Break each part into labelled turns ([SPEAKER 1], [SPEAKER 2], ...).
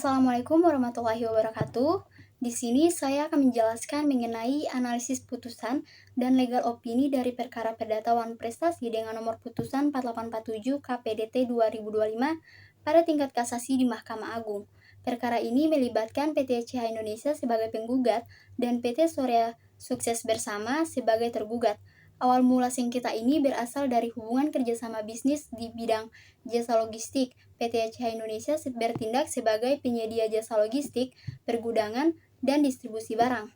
[SPEAKER 1] Assalamualaikum warahmatullahi wabarakatuh. Di sini saya akan menjelaskan mengenai analisis putusan dan legal opini dari perkara perdata wan prestasi dengan nomor putusan 4847 KPDT 2025 pada tingkat kasasi di Mahkamah Agung. Perkara ini melibatkan PT CH Indonesia sebagai penggugat dan PT Surya Sukses Bersama sebagai tergugat. Awal mula sengketa ini berasal dari hubungan kerjasama bisnis di bidang jasa logistik. PT CH Indonesia bertindak sebagai penyedia jasa logistik, pergudangan, dan distribusi barang.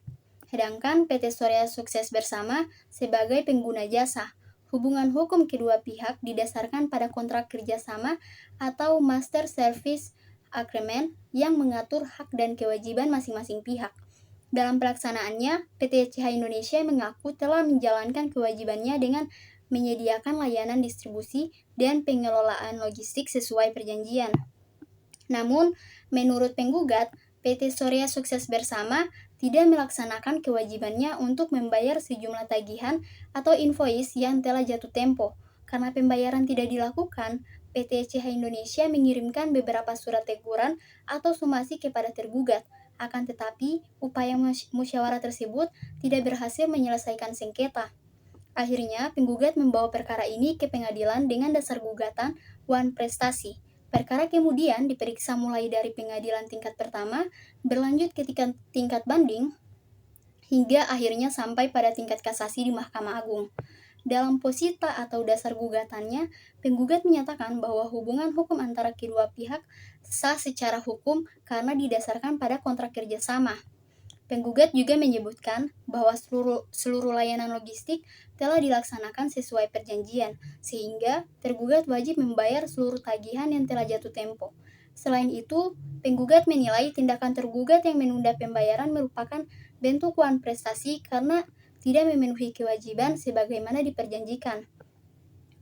[SPEAKER 1] Sedangkan PT Surya Sukses Bersama sebagai pengguna jasa. Hubungan hukum kedua pihak didasarkan pada kontrak kerjasama atau Master Service Agreement yang mengatur hak dan kewajiban masing-masing pihak. Dalam pelaksanaannya, PT CH Indonesia mengaku telah menjalankan kewajibannya dengan menyediakan layanan distribusi dan pengelolaan logistik sesuai perjanjian. Namun, menurut penggugat, PT Surya Sukses Bersama tidak melaksanakan kewajibannya untuk membayar sejumlah tagihan atau invoice yang telah jatuh tempo. Karena pembayaran tidak dilakukan, PT CH Indonesia mengirimkan beberapa surat teguran atau somasi kepada tergugat. Akan tetapi, upaya musyawarah tersebut tidak berhasil menyelesaikan sengketa. Akhirnya, penggugat membawa perkara ini ke pengadilan dengan dasar gugatan wan prestasi. Perkara kemudian diperiksa mulai dari pengadilan tingkat pertama, berlanjut ke tingkat banding, hingga akhirnya sampai pada tingkat kasasi di Mahkamah Agung. Dalam posita atau dasar gugatannya, penggugat menyatakan bahwa hubungan hukum antara kedua pihak sah secara hukum karena didasarkan pada kontrak kerjasama. Penggugat juga menyebutkan bahwa seluruh layanan logistik telah dilaksanakan sesuai perjanjian, sehingga tergugat wajib membayar seluruh tagihan yang telah jatuh tempo. Selain itu, penggugat menilai tindakan tergugat yang menunda pembayaran merupakan bentuk wan prestasi karena tidak memenuhi kewajiban sebagaimana diperjanjikan.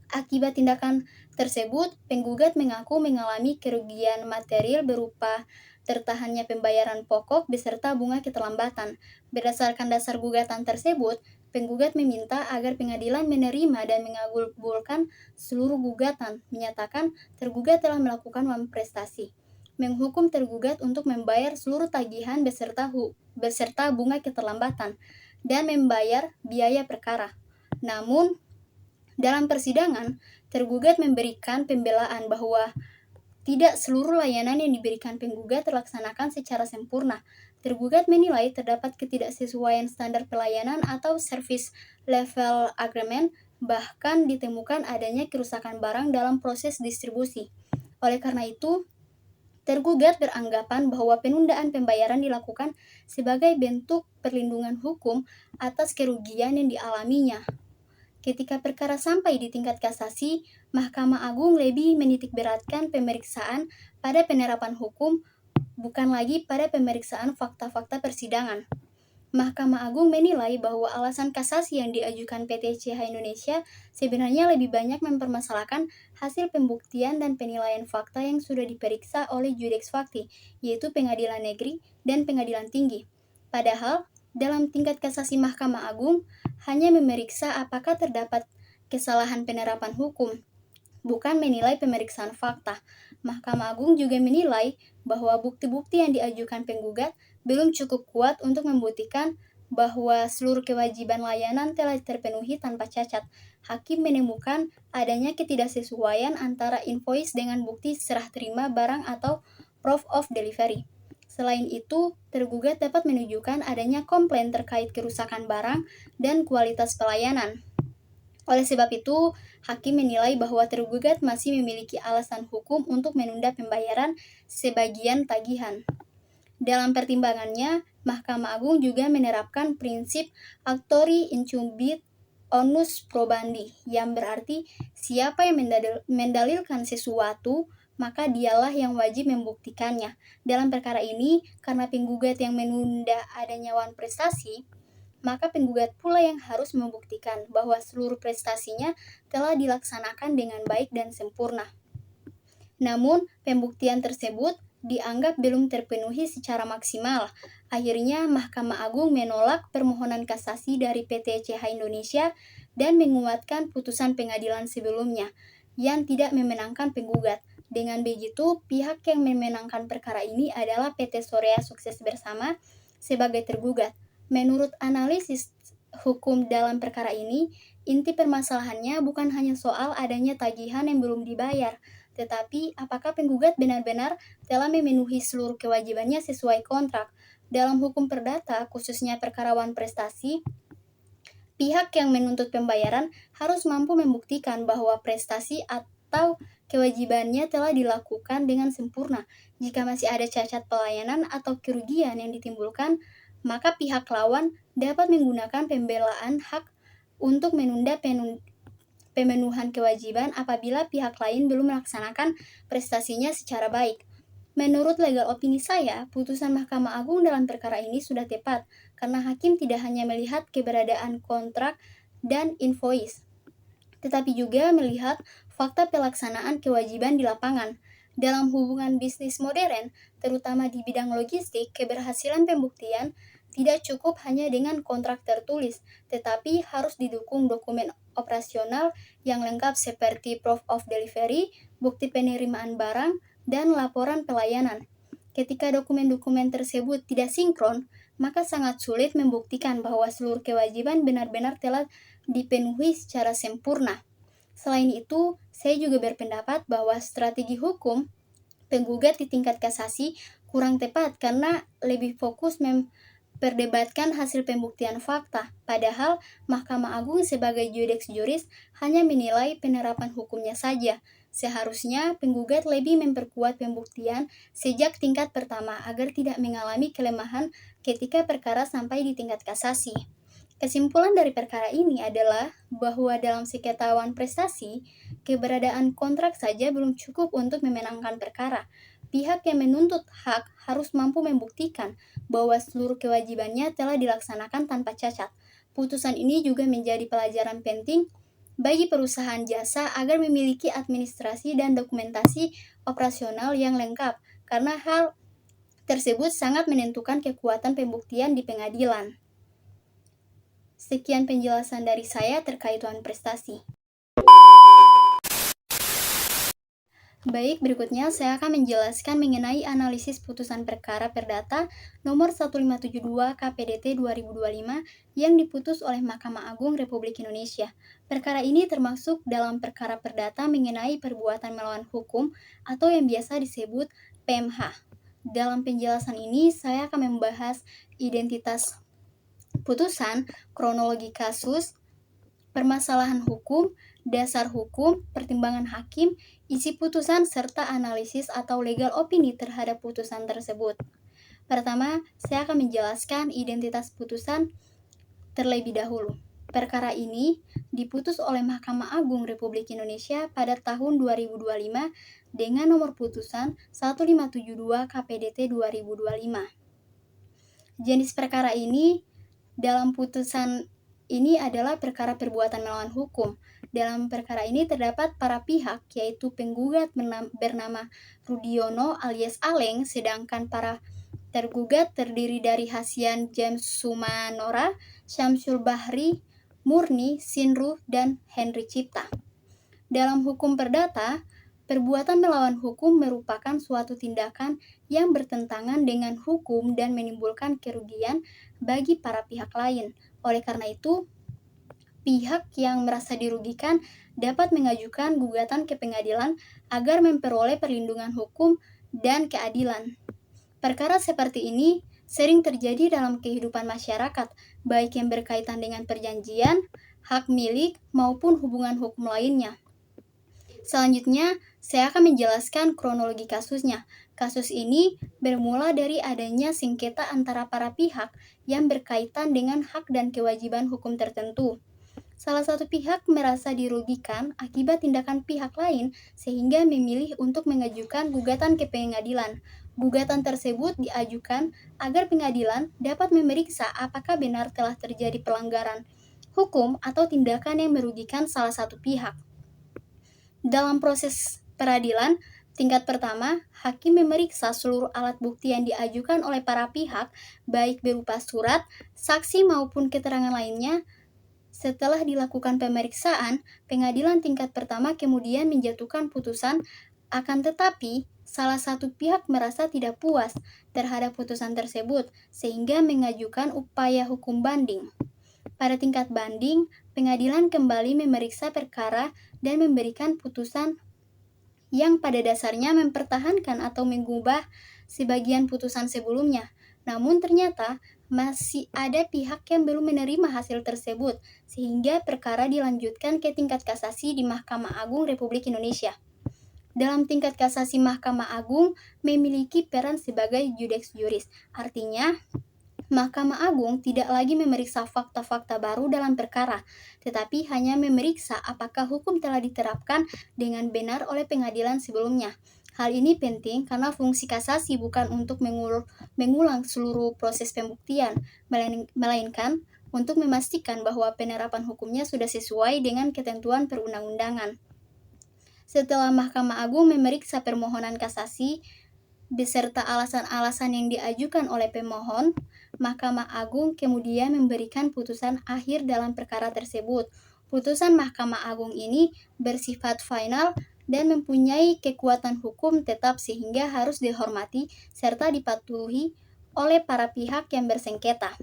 [SPEAKER 1] Akibat tindakan tersebut, penggugat mengaku mengalami kerugian material berupa tertahannya pembayaran pokok beserta bunga keterlambatan. Berdasarkan dasar gugatan tersebut, penggugat meminta agar pengadilan menerima dan mengabulkan seluruh gugatan, menyatakan tergugat telah melakukan wan prestasi, menghukum tergugat untuk membayar seluruh tagihan beserta bunga keterlambatan, dan membayar biaya perkara. Namun, dalam persidangan, tergugat memberikan pembelaan bahwa tidak seluruh layanan yang diberikan penggugat terlaksanakan secara sempurna. Tergugat menilai terdapat ketidaksesuaian standar pelayanan atau service level agreement, bahkan ditemukan adanya kerusakan barang dalam proses distribusi. Oleh karena itu, tergugat beranggapan bahwa penundaan pembayaran dilakukan sebagai bentuk perlindungan hukum atas kerugian yang dialaminya. Ketika perkara sampai di tingkat kasasi, Mahkamah Agung lebih menitikberatkan pemeriksaan pada penerapan hukum, bukan lagi pada pemeriksaan fakta-fakta persidangan. Mahkamah Agung menilai bahwa alasan kasasi yang diajukan PT CH Indonesia sebenarnya lebih banyak mempermasalahkan hasil pembuktian dan penilaian fakta yang sudah diperiksa oleh Judex Fakti, yaitu Pengadilan Negeri dan Pengadilan Tinggi. Padahal, dalam tingkat kasasi Mahkamah Agung hanya memeriksa apakah terdapat kesalahan penerapan hukum, bukan menilai pemeriksaan fakta. Mahkamah Agung juga menilai bahwa bukti-bukti yang diajukan penggugat belum cukup kuat untuk membuktikan bahwa seluruh kewajiban layanan telah terpenuhi tanpa cacat. Hakim menemukan adanya ketidaksesuaian antara invoice dengan bukti serah terima barang atau proof of delivery. Selain itu, tergugat dapat menunjukkan adanya komplain terkait kerusakan barang dan kualitas pelayanan. Oleh sebab itu, hakim menilai bahwa tergugat masih memiliki alasan hukum untuk menunda pembayaran sebagian tagihan. Dalam pertimbangannya, Mahkamah Agung juga menerapkan prinsip actori incumbit onus probandi, yang berarti siapa yang mendalilkan sesuatu, maka dialah yang wajib membuktikannya. Dalam perkara ini, karena penggugat yang menunda adanya wan prestasi, maka penggugat pula yang harus membuktikan bahwa seluruh prestasinya telah dilaksanakan dengan baik dan sempurna. Namun, pembuktian tersebut dianggap belum terpenuhi secara maksimal. Akhirnya, Mahkamah Agung menolak permohonan kasasi dari PT CH Indonesia dan menguatkan putusan pengadilan sebelumnya yang tidak memenangkan penggugat. Dengan begitu, pihak yang memenangkan perkara ini adalah PT Sorea Sukses Bersama sebagai tergugat. Menurut analisis hukum dalam perkara ini, inti permasalahannya bukan hanya soal adanya tagihan yang belum dibayar, tetapi apakah penggugat benar-benar telah memenuhi seluruh kewajibannya sesuai kontrak. Dalam hukum perdata, khususnya perkara wan prestasi, pihak yang menuntut pembayaran harus mampu membuktikan bahwa prestasi atau kewajibannya telah dilakukan dengan sempurna. Jika masih ada cacat pelayanan atau kerugian yang ditimbulkan, maka pihak lawan dapat menggunakan pembelaan hak untuk menunda pemenuhan kewajiban apabila pihak lain belum melaksanakan prestasinya secara baik. Menurut legal opini saya, putusan Mahkamah Agung dalam perkara ini sudah tepat, karena hakim tidak hanya melihat keberadaan kontrak dan invoice, tetapi juga melihat fakta pelaksanaan kewajiban di lapangan. Dalam hubungan bisnis modern, terutama di bidang logistik, keberhasilan pembuktian tidak cukup hanya dengan kontrak tertulis, tetapi harus didukung dokumen operasional yang lengkap seperti proof of delivery, bukti penerimaan barang, dan laporan pelayanan. Ketika dokumen-dokumen tersebut tidak sinkron, maka sangat sulit membuktikan bahwa seluruh kewajiban benar-benar telah dipenuhi secara sempurna. Selain itu, saya juga berpendapat bahwa strategi hukum penggugat di tingkat kasasi kurang tepat karena lebih fokus memperdebatkan hasil pembuktian fakta, padahal Mahkamah Agung sebagai judex juris hanya menilai penerapan hukumnya saja. Seharusnya penggugat lebih memperkuat pembuktian sejak tingkat pertama agar tidak mengalami kelemahan ketika perkara sampai di tingkat kasasi. Kesimpulan dari perkara ini adalah bahwa dalam sengketa wan prestasi, keberadaan kontrak saja belum cukup untuk memenangkan perkara. Pihak yang menuntut hak harus mampu membuktikan bahwa seluruh kewajibannya telah dilaksanakan tanpa cacat. Putusan ini juga menjadi pelajaran penting bagi perusahaan jasa agar memiliki administrasi dan dokumentasi operasional yang lengkap, karena hal tersebut sangat menentukan kekuatan pembuktian di pengadilan. Sekian penjelasan dari saya terkait wan prestasi. Baik, berikutnya saya akan menjelaskan mengenai analisis putusan perkara perdata nomor 1572 KPDT 2025 yang diputus oleh Mahkamah Agung Republik Indonesia. Perkara ini termasuk dalam perkara perdata mengenai perbuatan melawan hukum atau yang biasa disebut PMH. Dalam penjelasan ini, saya akan membahas identitas putusan, kronologi kasus, permasalahan hukum, dasar hukum, pertimbangan hakim, isi putusan, serta analisis atau legal opini terhadap putusan tersebut. Pertama, saya akan menjelaskan identitas putusan terlebih dahulu. Perkara ini diputus oleh Mahkamah Agung Republik Indonesia pada tahun 2025 dengan nomor putusan 1572 KPDT 2025. Jenis perkara ini dalam putusan ini adalah perkara perbuatan melawan hukum. Dalam perkara ini terdapat para pihak, yaitu penggugat bernama Rudiono alias Aleng, sedangkan para tergugat terdiri dari Hasian James Sumanora, Syamsul Bahri, Murni, Sinru, dan Henry Cipta. Dalam hukum perdata, perbuatan melawan hukum merupakan suatu tindakan yang bertentangan dengan hukum dan menimbulkan kerugian bagi para pihak lain. Oleh karena itu, pihak yang merasa dirugikan dapat mengajukan gugatan ke pengadilan agar memperoleh perlindungan hukum dan keadilan. Perkara seperti ini sering terjadi dalam kehidupan masyarakat, baik yang berkaitan dengan perjanjian, hak milik, maupun hubungan hukum lainnya. Selanjutnya, saya akan menjelaskan kronologi kasusnya. Kasus ini bermula dari adanya sengketa antara para pihak yang berkaitan dengan hak dan kewajiban hukum tertentu. Salah satu pihak merasa dirugikan akibat tindakan pihak lain sehingga memilih untuk mengajukan gugatan ke pengadilan. Gugatan tersebut diajukan agar pengadilan dapat memeriksa apakah benar telah terjadi pelanggaran hukum atau tindakan yang merugikan salah satu pihak. Dalam proses peradilan, tingkat pertama, hakim memeriksa seluruh alat bukti yang diajukan oleh para pihak, baik berupa surat, saksi maupun keterangan lainnya. Setelah dilakukan pemeriksaan, pengadilan tingkat pertama kemudian menjatuhkan putusan Akan tetapi, salah satu pihak merasa tidak puas terhadap putusan tersebut sehingga mengajukan upaya hukum banding. Pada tingkat banding, pengadilan kembali memeriksa perkara dan memberikan putusan yang pada dasarnya mempertahankan atau mengubah sebagian putusan sebelumnya. Namun ternyata masih ada pihak yang belum menerima hasil tersebut, sehingga perkara dilanjutkan ke tingkat kasasi di Mahkamah Agung Republik Indonesia. Dalam tingkat kasasi, Mahkamah Agung memiliki peran sebagai judex juris. Artinya, Mahkamah Agung tidak lagi memeriksa fakta-fakta baru dalam perkara, tetapi hanya memeriksa apakah hukum telah diterapkan dengan benar oleh pengadilan sebelumnya. Hal ini penting karena fungsi kasasi bukan untuk mengulang seluruh proses pembuktian, melainkan untuk memastikan bahwa penerapan hukumnya sudah sesuai dengan ketentuan perundang-undangan. Setelah Mahkamah Agung memeriksa permohonan kasasi beserta alasan-alasan yang diajukan oleh pemohon, Mahkamah Agung kemudian memberikan putusan akhir dalam perkara tersebut. Putusan Mahkamah Agung ini bersifat final dan mempunyai kekuatan hukum tetap sehingga harus dihormati serta dipatuhi oleh para pihak yang bersengketa.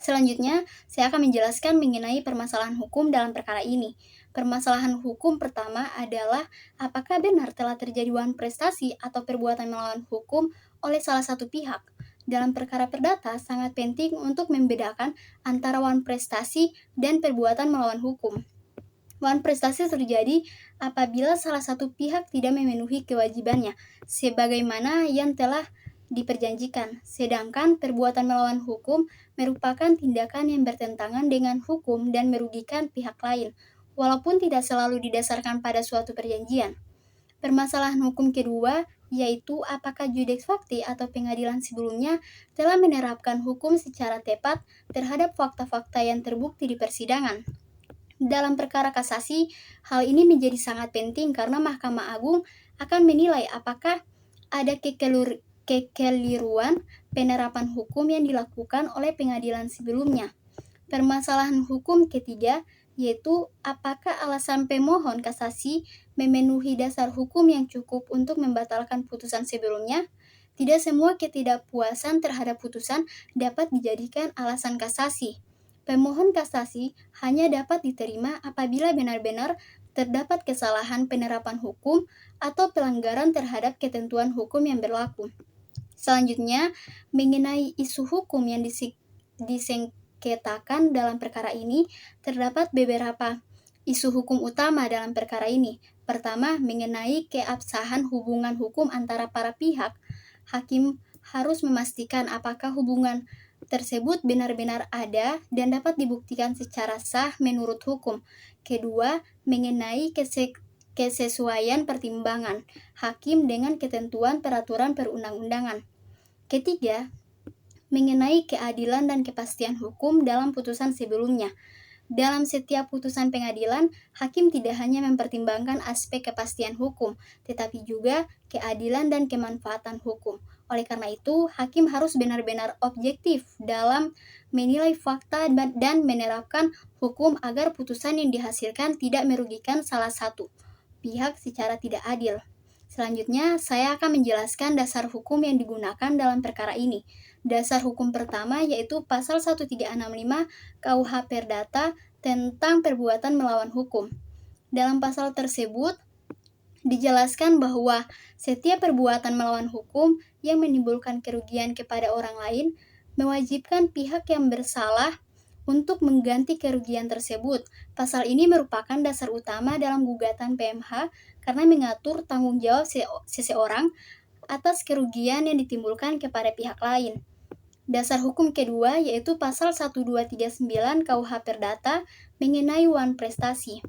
[SPEAKER 1] Selanjutnya, saya akan menjelaskan mengenai permasalahan hukum dalam perkara ini. Permasalahan hukum pertama adalah apakah benar telah terjadi wan prestasi atau perbuatan melawan hukum oleh salah satu pihak. Dalam perkara perdata, sangat penting untuk membedakan antara wan prestasi dan perbuatan melawan hukum. Wan prestasi terjadi apabila salah satu pihak tidak memenuhi kewajibannya, sebagaimana yang telah diperjanjikan. Sedangkan perbuatan melawan hukum merupakan tindakan yang bertentangan dengan hukum dan merugikan pihak lain, walaupun tidak selalu didasarkan pada suatu perjanjian. Permasalahan hukum kedua yaitu apakah judex facti atau pengadilan sebelumnya telah menerapkan hukum secara tepat terhadap fakta-fakta yang terbukti di persidangan. Dalam perkara kasasi, hal ini menjadi sangat penting karena Mahkamah Agung akan menilai apakah ada kekeliruan penerapan hukum yang dilakukan oleh pengadilan sebelumnya. Permasalahan hukum ketiga yaitu apakah alasan pemohon kasasi memenuhi dasar hukum yang cukup untuk membatalkan putusan sebelumnya. Tidak semua ketidakpuasan terhadap putusan dapat dijadikan alasan kasasi. Pemohon kasasi hanya dapat diterima apabila benar-benar terdapat kesalahan penerapan hukum atau pelanggaran terhadap ketentuan hukum yang berlaku. Selanjutnya, mengenai isu hukum yang disengketakan dalam perkara ini, terdapat beberapa isu hukum utama dalam perkara ini. Pertama, mengenai keabsahan hubungan hukum antara para pihak. Hakim harus memastikan apakah hubungan tersebut benar-benar ada dan dapat dibuktikan secara sah menurut hukum. Kedua, mengenai kesesuaian pertimbangan hakim dengan ketentuan peraturan perundang-undangan. Ketiga, mengenai keadilan dan kepastian hukum dalam putusan sebelumnya. Dalam setiap putusan pengadilan, hakim tidak hanya mempertimbangkan aspek kepastian hukum, tetapi juga keadilan dan kemanfaatan hukum. Oleh karena itu, hakim harus benar-benar objektif dalam menilai fakta dan menerapkan hukum agar putusan yang dihasilkan tidak merugikan salah satu pihak secara tidak adil. Selanjutnya, saya akan menjelaskan dasar hukum yang digunakan dalam perkara ini. Dasar hukum pertama yaitu pasal 1365 KUH Perdata tentang perbuatan melawan hukum. Dalam pasal tersebut, dijelaskan bahwa setiap perbuatan melawan hukum yang menimbulkan kerugian kepada orang lain mewajibkan pihak yang bersalah untuk mengganti kerugian tersebut. Pasal ini merupakan dasar utama dalam gugatan PMH karena mengatur tanggung jawab seseorang atas kerugian yang ditimbulkan kepada pihak lain. Dasar hukum kedua yaitu pasal 1239 KUH Perdata mengenai wan prestasi.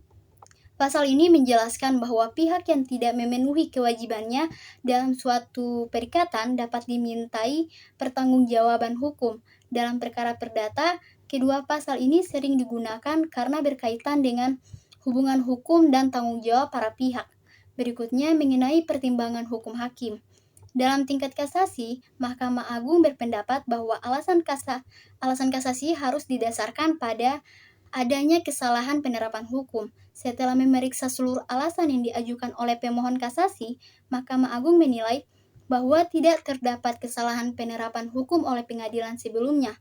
[SPEAKER 1] Pasal ini menjelaskan bahwa pihak yang tidak memenuhi kewajibannya dalam suatu perikatan dapat dimintai pertanggungjawaban hukum. Dalam perkara perdata, kedua pasal ini sering digunakan karena berkaitan dengan hubungan hukum dan tanggung jawab para pihak. Berikutnya mengenai pertimbangan hukum hakim. Dalam tingkat kasasi, Mahkamah Agung berpendapat bahwa alasan kasasi harus didasarkan pada adanya kesalahan penerapan hukum. Setelah memeriksa seluruh alasan yang diajukan oleh pemohon kasasi, Mahkamah Agung menilai bahwa tidak terdapat kesalahan penerapan hukum oleh pengadilan sebelumnya.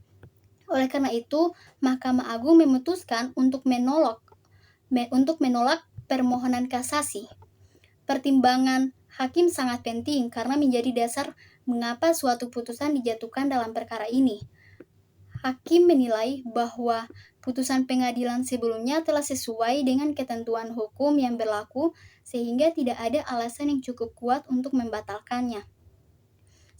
[SPEAKER 1] Oleh karena itu, Mahkamah Agung memutuskan untuk menolak permohonan kasasi. Pertimbangan hakim sangat penting karena menjadi dasar mengapa suatu putusan dijatuhkan dalam perkara ini. Hakim menilai bahwa putusan pengadilan sebelumnya telah sesuai dengan ketentuan hukum yang berlaku sehingga tidak ada alasan yang cukup kuat untuk membatalkannya.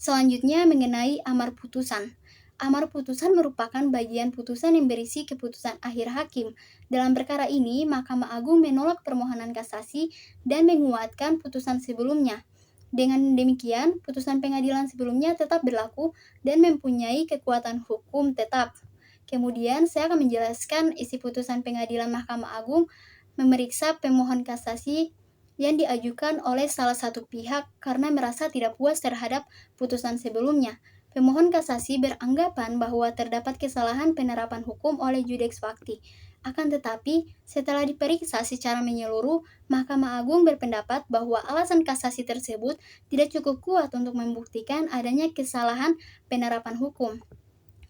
[SPEAKER 1] Selanjutnya mengenai amar putusan. Amar putusan merupakan bagian putusan yang berisi keputusan akhir hakim. Dalam perkara ini, Mahkamah Agung menolak permohonan kasasi dan menguatkan putusan sebelumnya. Dengan demikian, putusan pengadilan sebelumnya tetap berlaku dan mempunyai kekuatan hukum tetap. Kemudian, saya akan menjelaskan isi putusan pengadilan Mahkamah Agung memeriksa pemohon kasasi yang diajukan oleh salah satu pihak karena merasa tidak puas terhadap putusan sebelumnya. Pemohon kasasi beranggapan bahwa terdapat kesalahan penerapan hukum oleh Judex Fakti. Akan tetapi, setelah diperiksa secara menyeluruh, Mahkamah Agung berpendapat bahwa alasan kasasi tersebut tidak cukup kuat untuk membuktikan adanya kesalahan penerapan hukum.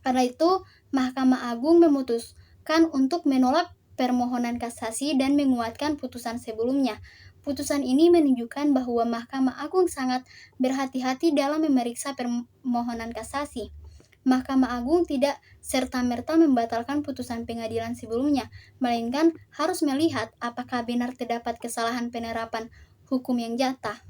[SPEAKER 1] Karena itu, Mahkamah Agung memutuskan untuk menolak permohonan kasasi dan menguatkan putusan sebelumnya. Putusan ini menunjukkan bahwa Mahkamah Agung sangat berhati-hati dalam memeriksa permohonan kasasi. Mahkamah Agung tidak serta-merta membatalkan putusan pengadilan sebelumnya, melainkan harus melihat apakah benar terdapat kesalahan penerapan hukum yang nyata.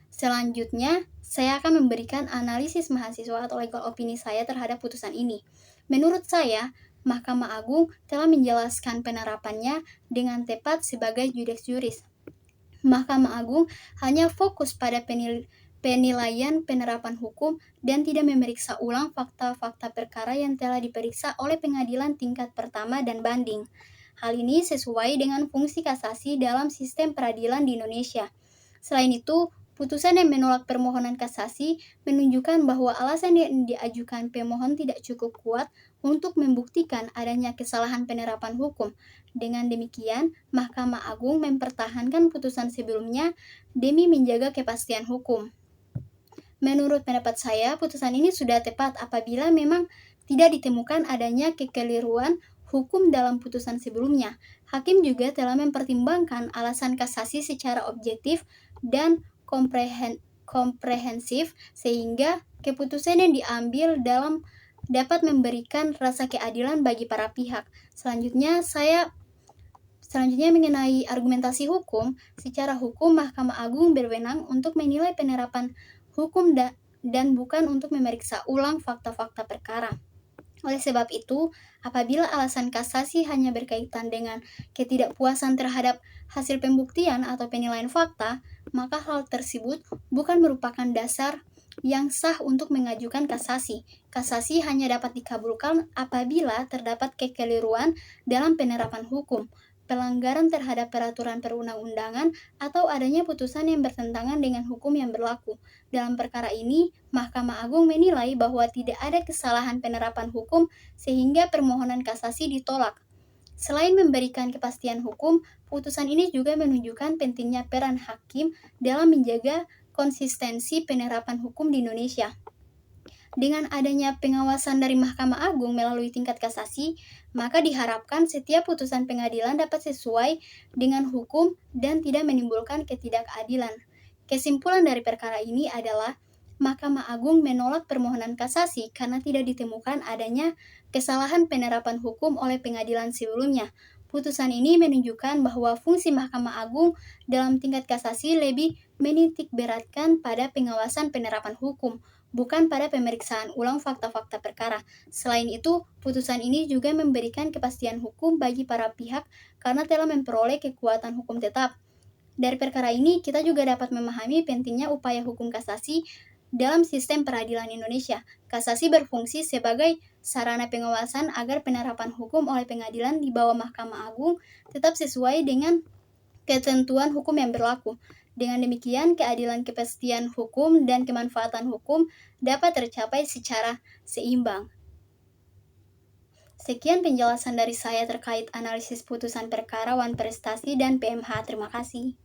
[SPEAKER 1] Selanjutnya, saya akan memberikan analisis mahasiswa atau legal opini saya terhadap putusan ini. Menurut saya, Mahkamah Agung telah menjelaskan penerapannya dengan tepat sebagai judex juris. Mahkamah Agung hanya fokus pada penilaian penerapan hukum dan tidak memeriksa ulang fakta-fakta perkara yang telah diperiksa oleh pengadilan tingkat pertama dan banding. Hal ini sesuai dengan fungsi kasasi dalam sistem peradilan di Indonesia. Selain itu, putusan yang menolak permohonan kasasi menunjukkan bahwa alasan yang diajukan pemohon tidak cukup kuat untuk membuktikan adanya kesalahan penerapan hukum. Dengan demikian, Mahkamah Agung mempertahankan putusan sebelumnya demi menjaga kepastian hukum. Menurut pendapat saya, putusan ini sudah tepat apabila memang tidak ditemukan adanya kekeliruan hukum dalam putusan sebelumnya. Hakim juga telah mempertimbangkan alasan kasasi secara objektif dan komprehensif sehingga keputusan yang diambil dapat memberikan rasa keadilan bagi para pihak. Selanjutnya mengenai argumentasi hukum. Secara hukum, Mahkamah Agung berwenang untuk menilai penerapan hukum dan bukan untuk memeriksa ulang fakta-fakta perkara. Oleh sebab itu, apabila alasan kasasi hanya berkaitan dengan ketidakpuasan terhadap hasil pembuktian atau penilaian fakta, maka hal tersebut bukan merupakan dasar yang sah untuk mengajukan kasasi. Kasasi hanya dapat dikabulkan apabila terdapat kekeliruan dalam penerapan hukum, pelanggaran terhadap peraturan perundang-undangan, atau adanya putusan yang bertentangan dengan hukum yang berlaku. Dalam perkara ini, Mahkamah Agung menilai bahwa tidak ada kesalahan penerapan hukum sehingga permohonan kasasi ditolak. Selain memberikan kepastian hukum, putusan ini juga menunjukkan pentingnya peran hakim dalam menjaga konsistensi penerapan hukum di Indonesia. Dengan adanya pengawasan dari Mahkamah Agung melalui tingkat kasasi, maka diharapkan setiap putusan pengadilan dapat sesuai dengan hukum dan tidak menimbulkan ketidakadilan. Kesimpulan dari perkara ini adalah Mahkamah Agung menolak permohonan kasasi karena tidak ditemukan adanya kesalahan penerapan hukum oleh pengadilan sebelumnya. Putusan ini menunjukkan bahwa fungsi Mahkamah Agung dalam tingkat kasasi lebih menitikberatkan pada pengawasan penerapan hukum, bukan pada pemeriksaan ulang fakta-fakta perkara. Selain itu, putusan ini juga memberikan kepastian hukum bagi para pihak karena telah memperoleh kekuatan hukum tetap. Dari perkara ini, kita juga dapat memahami pentingnya upaya hukum kasasi dalam sistem peradilan Indonesia. Kasasi berfungsi sebagai sarana pengawasan agar penerapan hukum oleh pengadilan di bawah Mahkamah Agung tetap sesuai dengan ketentuan hukum yang berlaku. Dengan demikian, keadilan, kepastian hukum, dan kemanfaatan hukum dapat tercapai secara seimbang. Sekian penjelasan dari saya terkait analisis putusan perkara Wan Prestasi dan PMH. Terima kasih.